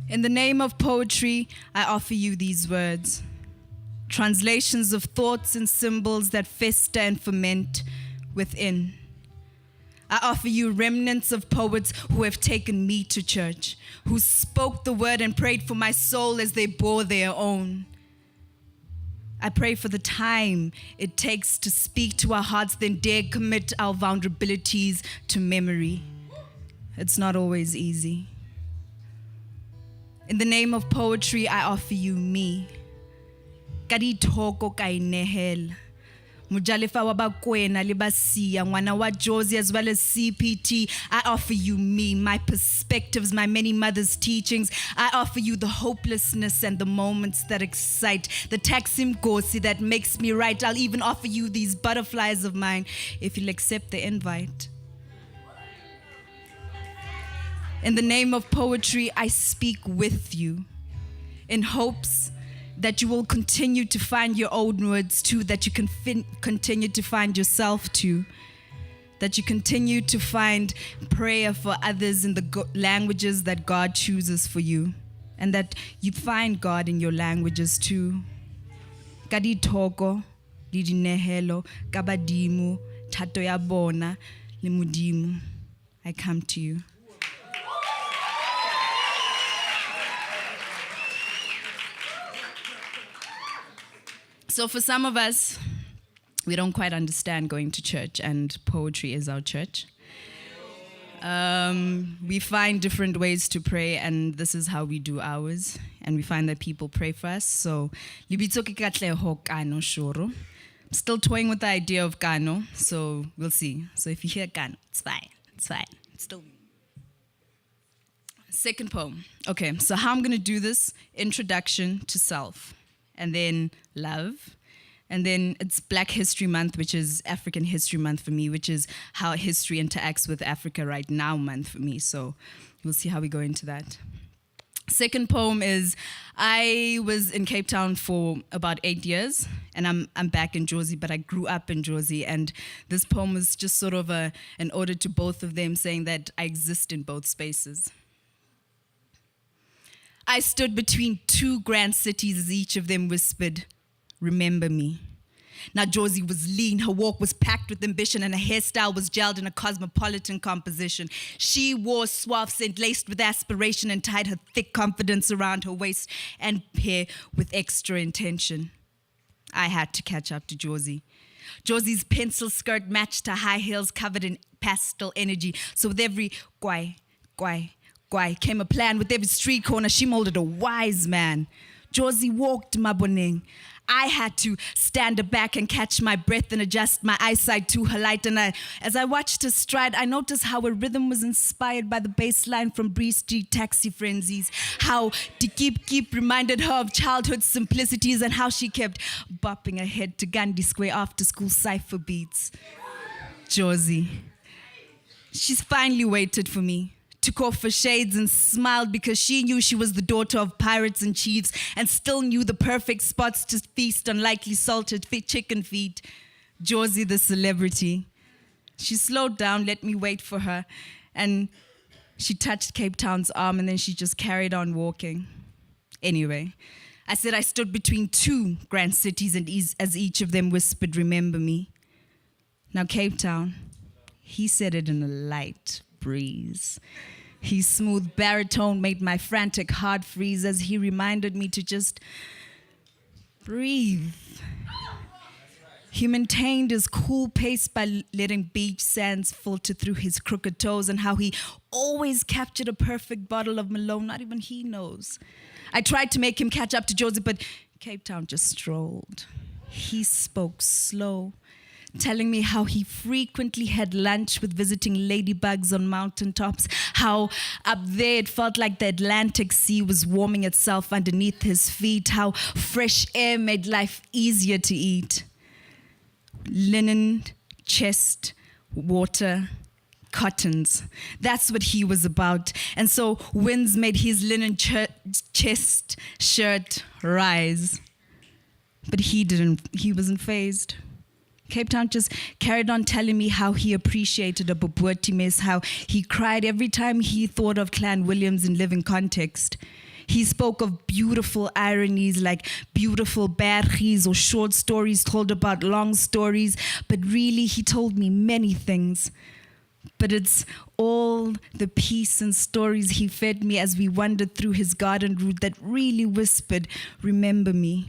In the name of poetry, I offer you these words. Translations of thoughts and symbols that fester and ferment within. I offer you remnants of poets who have taken me to church, who spoke the word and prayed for my soul as they bore their own. I pray for the time it takes to speak to our hearts, then dare commit our vulnerabilities to memory. It's not always easy. In the name of poetry, I offer you me. Katleho Kano Mujalefa wa bakwena libasiya ngwana wa Josie as well as CPT. I offer you me, my perspectives, my many mothers' teachings. I offer you the hopelessness and the moments that excite, the taksim gosi that makes me write. I'll even offer you these butterflies of mine if you'll accept the invite. In the name of poetry, I speak with you in hopes that you will continue to find your own words too, that you can continue to find yourself too, that you continue to find prayer for others in the languages that God chooses for you, and that you find God in your languages too. Katleho lidinehelo kabadimu thato ya bona le Modimo. I come to you. So for some of us, we don't quite understand going to church, and poetry is our church. We find different ways to pray, and this is how we do ours. And we find that people pray for us. So, libitso ke Katleho Kano Shoro. I'm still toying with the idea of Kano, so we'll see. So if you hear Kano, it's fine. It's fine. It's still me. Second poem. Okay, so how I'm going to do this: introduction to self, and then love, and then it's Black History Month, which is African History Month for me, which is how history interacts with Africa right now month for me. So we'll see how we go into that. Second poem is, I was in Cape Town for about 8 years, and I'm back in Jozi, but I grew up in Jozi, and this poem is just sort of an ode to both of them, saying that I exist in both spaces. I stood between two grand cities as each of them whispered, remember me. Now Josie was lean, her walk was packed with ambition, and her hairstyle was gelled in a cosmopolitan composition. She wore suave scent laced with aspiration and tied her thick confidence around her waist and hair with extra intention. I had to catch up to Josie. Josie's pencil skirt matched her high heels covered in pastel energy. So with every guai came a plan. With every street corner, she molded a wise man. Josie walked Maboneng. I had to stand back and catch my breath and adjust my eyesight to her light. And as I watched her stride, I noticed how her rhythm was inspired by the bass line from Bree Street Taxi Frenzies, how the keep reminded her of childhood simplicities, and how she kept bopping her head to Gandhi Square after school cypher beats. Josie. She's finally waited for me. Took off her shades and smiled because she knew she was the daughter of pirates and chiefs and still knew the perfect spots to feast on lightly salted chicken feet. Josie the celebrity. She slowed down, let me wait for her, and she touched Cape Town's arm, and then she just carried on walking. Anyway, I said I stood between two grand cities, and as each of them whispered, remember me. Now Cape Town, he said it in a light breeze. His smooth baritone made my frantic heart freeze as he reminded me to just breathe. He maintained his cool pace by letting beach sands filter through his crooked toes, and how he always captured a perfect bottle of Malone, not even he knows. I tried to make him catch up to Josie, but Cape Town just strolled. He spoke slow, telling me how he frequently had lunch with visiting ladybugs on mountaintops, how up there it felt like the Atlantic Sea was warming itself underneath his feet, how fresh air made life easier to eat. Linen, chest, water, cottons. That's what he was about. And so winds made his linen chest shirt rise. But he wasn't fazed. Cape Town just carried on telling me how he appreciated a Bobooti mess, how he cried every time he thought of Clan Williams in living context. He spoke of beautiful ironies like beautiful bergies or short stories told about long stories, but really he told me many things. But it's all the peace and stories he fed me as we wandered through his garden route that really whispered, remember me.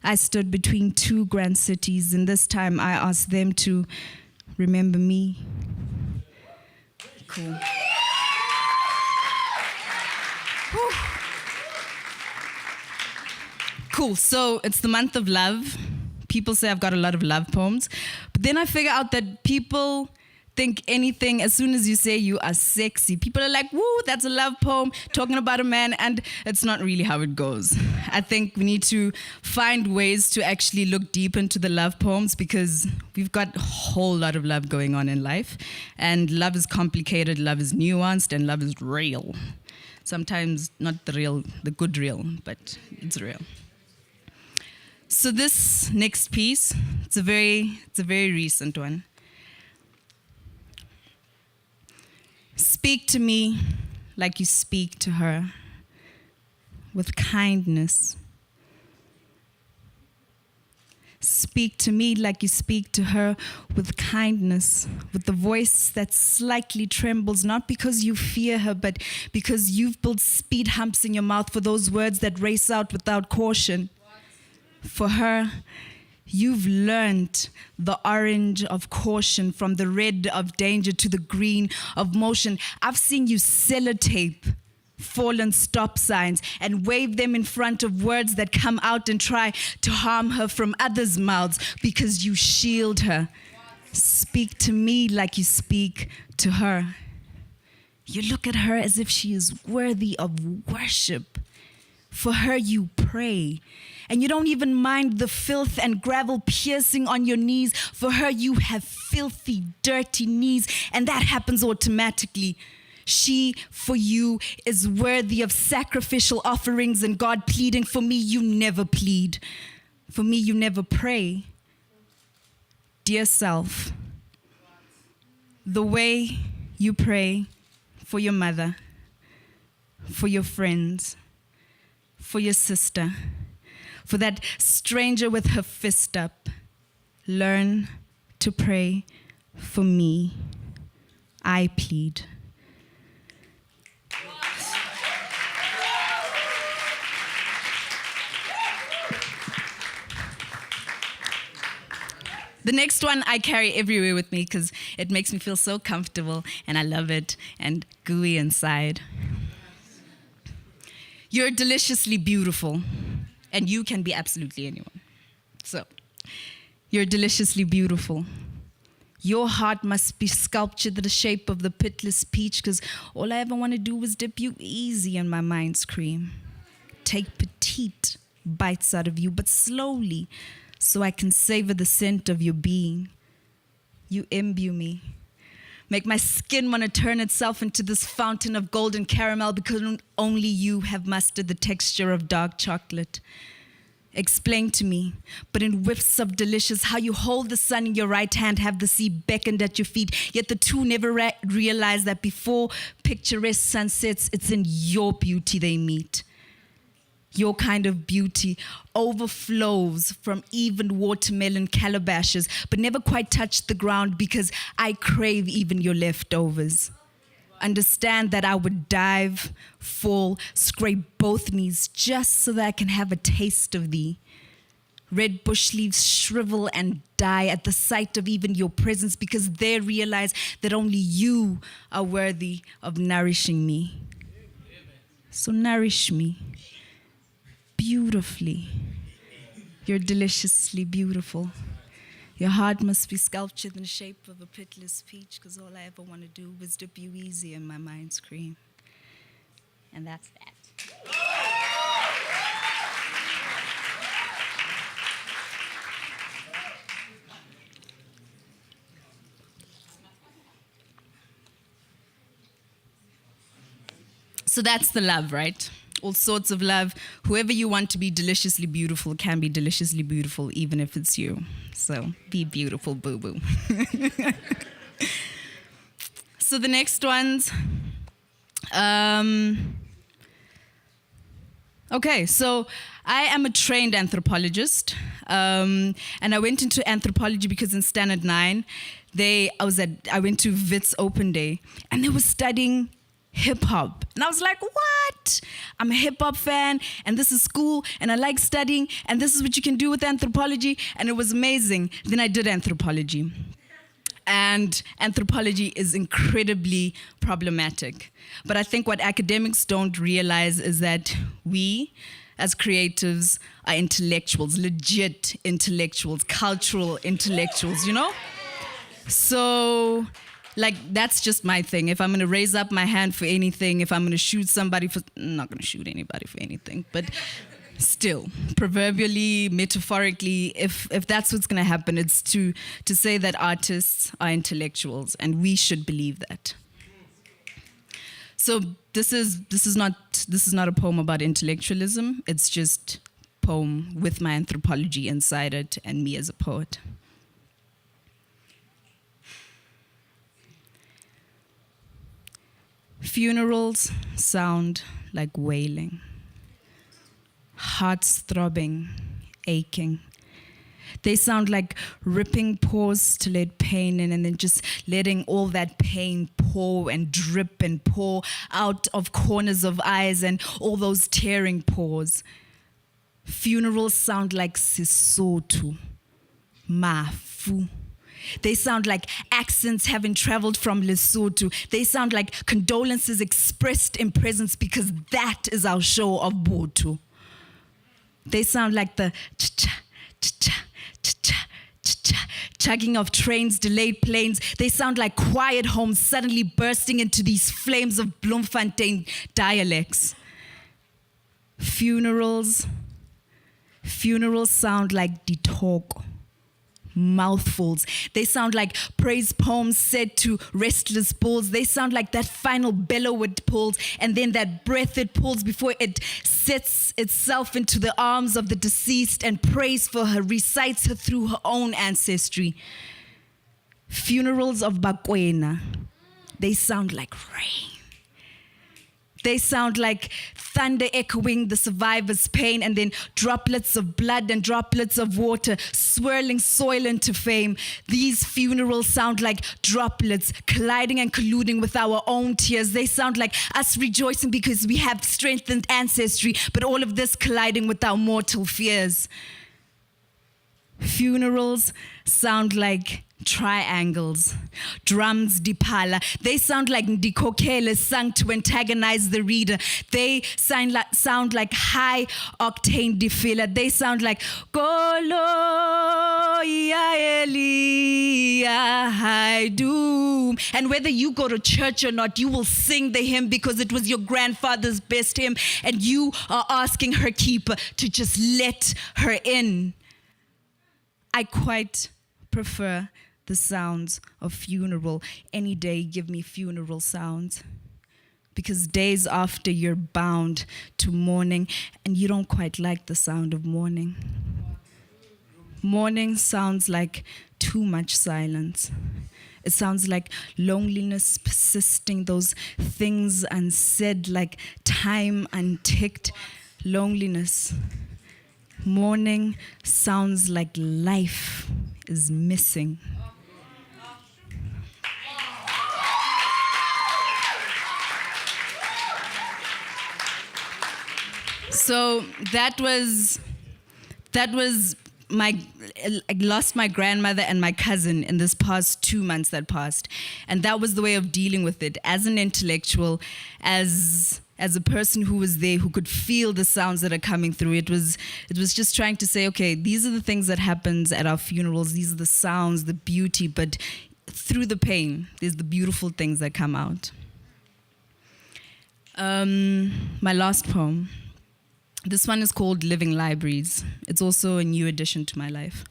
I stood between two grand cities, and this time I asked them to remember me. Cool. Whew. Cool, so it's the month of love. People say I've got a lot of love poems. But then I figure out that people think anything, as soon as you say you are sexy, people are like, woo, that's a love poem talking about a man, and it's not really how it goes. I think we need to find ways to actually look deep into the love poems because we've got a whole lot of love going on in life, and love is complicated, love is nuanced, and love is real. Sometimes not the good real, but it's real. So this next piece, it's a very recent one. Speak to me like you speak to her, with kindness. Speak to me like you speak to her with kindness, with the voice that slightly trembles, not because you fear her, but because you've built speed humps in your mouth for those words that race out without caution. For her, you've learned the orange of caution from the red of danger to the green of motion. I've seen you sellotape fallen stop signs and wave them in front of words that come out and try to harm her from others' mouths because you shield her. Speak to me like you speak to her. You look at her as if she is worthy of worship. For her you pray. And you don't even mind the filth and gravel piercing on your knees. For her, you have filthy, dirty knees, and that happens automatically. She, for you, is worthy of sacrificial offerings, and God pleading. For me, you never plead. For me, you never pray. Dear self, the way you pray for your mother, for your friends, for your sister, for that stranger with her fist up, learn to pray for me. I plead. The next one I carry everywhere with me because it makes me feel so comfortable and I love it and gooey inside. You're deliciously beautiful. And you can be absolutely anyone. So, you're deliciously beautiful. Your heart must be sculptured in the shape of the pitless peach, because all I ever want to do is dip you easy in my mind's cream. Take petite bites out of you, but slowly, so I can savor the scent of your being. You imbue me. Make my skin want to turn itself into this fountain of golden caramel because only you have mastered the texture of dark chocolate. Explain to me, but in whiffs of delicious, how you hold the sun in your right hand, have the sea beckoned at your feet, yet the two never realize that before picturesque sunsets, it's in your beauty they meet. Your kind of beauty overflows from even watermelon calabashes, but never quite touch the ground because I crave even your leftovers. Understand that I would dive, fall, scrape both knees just so that I can have a taste of thee. Red bush leaves shrivel and die at the sight of even your presence because they realize that only you are worthy of nourishing me. So nourish me. Beautifully. You're deliciously beautiful. Your heart must be sculptured in the shape of a pitless peach because all I ever want to do is dip you easy in my mind's cream. And that's that. So that's the love, right? all sorts of love. Whoever you want to be deliciously beautiful can be deliciously beautiful, even if it's you. So be beautiful, boo-boo. So the next ones. Okay, so I am a trained anthropologist, and I went into anthropology because in Standard 9, I went to Wits Open Day, and they were studying hip-hop. And I was like, what? I'm a hip-hop fan, and this is school, and I like studying, and this is what you can do with anthropology, and it was amazing. Then I did anthropology. And anthropology is incredibly problematic. But I think what academics don't realize is that we, as creatives, are intellectuals, legit intellectuals, cultural intellectuals, you know? So, like, that's just my thing. If I'm gonna raise up my hand for anything, if I'm gonna shoot somebody for, I'm not gonna shoot anybody for anything, but still, proverbially, metaphorically, if that's what's going to happen, it's to say that artists are intellectuals, and we should believe that. So this is not a poem about intellectualism. It's just a poem with my anthropology inside it and me as a poet. Funerals sound like wailing. Hearts throbbing, aching. They sound like ripping pores to let pain in, and then just letting all that pain pour and drip and pour out of corners of eyes and all those tearing pores. Funerals sound like Sesotho, Mafu. They sound like accents having traveled from Lesotho. They sound like condolences expressed in presence, because that is our show of Botho. They sound like the ch-cha, ch-cha, ch-cha, ch-cha, chugging of trains, delayed planes. They sound like quiet homes suddenly bursting into these flames of Bloemfontein dialects. Funerals sound like ditoko, mouthfuls. They sound like praise poems said to restless bulls. They sound like that final bellow it pulls, and then that breath it pulls before it sets itself into the arms of the deceased and prays for her, recites her through her own ancestry. Funerals of Bakwena, they sound like rain. They sound like thunder echoing the survivor's pain, and then droplets of blood and droplets of water swirling soil into fame. These funerals sound like droplets colliding and colluding with our own tears. They sound like us rejoicing because we have strengthened ancestry, but all of this colliding with our mortal fears. Funerals sound like triangles, drums dipala. They sound like ndikokele sung to antagonize the reader. They sound like high octane defila. They sound like Kolo ya Elia high doom. And whether you go to church or not, you will sing the hymn because it was your grandfather's best hymn, and you are asking her keeper to just let her in. I quite prefer the sounds of funeral. Any day, give me funeral sounds. Because days after, you're bound to mourning, and you don't quite like the sound of mourning. Mourning sounds like too much silence. It sounds like loneliness persisting, those things unsaid, like time unticked. Loneliness. Mourning sounds like life is missing. So that was I lost my grandmother and my cousin in this past 2 months that passed. And that was the way of dealing with it as an intellectual, as a person who was there, who could feel the sounds that are coming through. It was just trying to say, okay, these are the things that happens at our funerals. These are the sounds, the beauty, but through the pain, there's the beautiful things that come out. My last poem. This one is called Living Libraries. It's also a new addition to my life.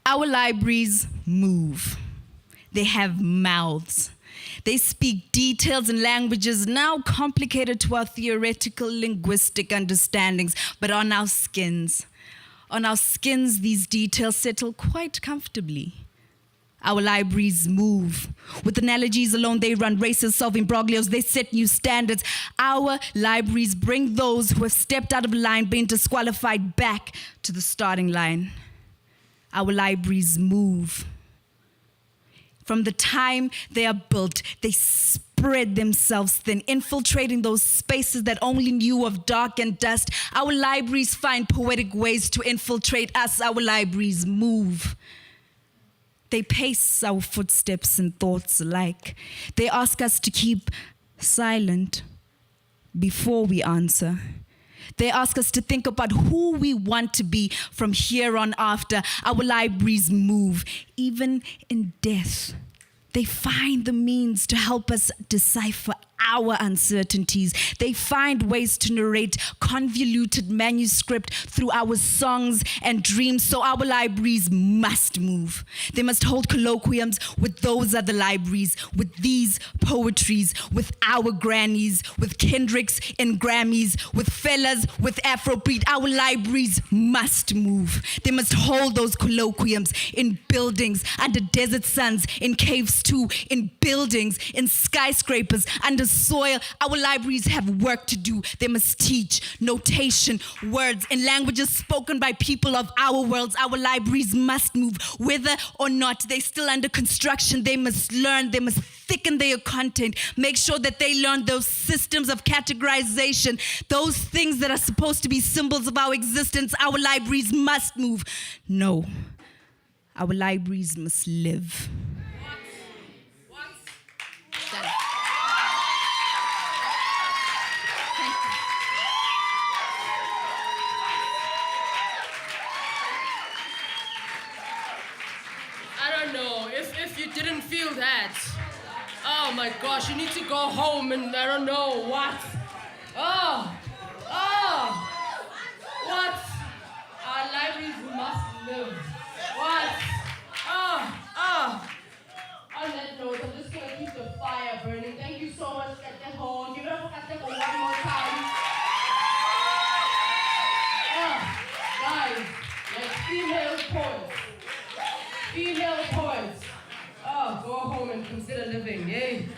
Our libraries move. They have mouths. They speak details and languages now complicated to our theoretical linguistic understandings, but on our skins, these details settle quite comfortably. Our libraries move. With analogies alone, they run races, solve imbroglios, they set new standards. Our libraries bring those who have stepped out of line, been disqualified, back to the starting line. Our libraries move. From the time they are built, they spread themselves thin, infiltrating those spaces that only knew of dark and dust. Our libraries find poetic ways to infiltrate us. Our libraries move. They pace our footsteps and thoughts alike. They ask us to keep silent before we answer. They ask us to think about who we want to be from here on after. Our libraries move. Even in death, they find the means to help us decipher our uncertainties. They find ways to narrate convoluted manuscript through our songs and dreams. So our libraries must move. They must hold colloquiums with those other libraries, with these poetries, with our grannies, with Kendricks and Grammys, with fellas, with Afrobeat. Our libraries must move. They must hold those colloquiums in buildings, under desert suns, in caves too, in buildings, in skyscrapers, under soil. Our libraries have work to do. They must teach notation, words, in languages spoken by people of our worlds. Our libraries must move. Whether or not they're still under construction, they must learn, they must thicken their content, make sure that they learn those systems of categorization, those things that are supposed to be symbols of our existence. Our libraries must move. No, our libraries must live. If you didn't feel that, oh my gosh, you need to go home and I don't know what. What? Our libraries must live. What? On that note, I'm just gonna keep the fire burning. Thank you so much, Katleho. Give it up for Katleho one more time. Guys, like female poets. Go home and consider living. Yay.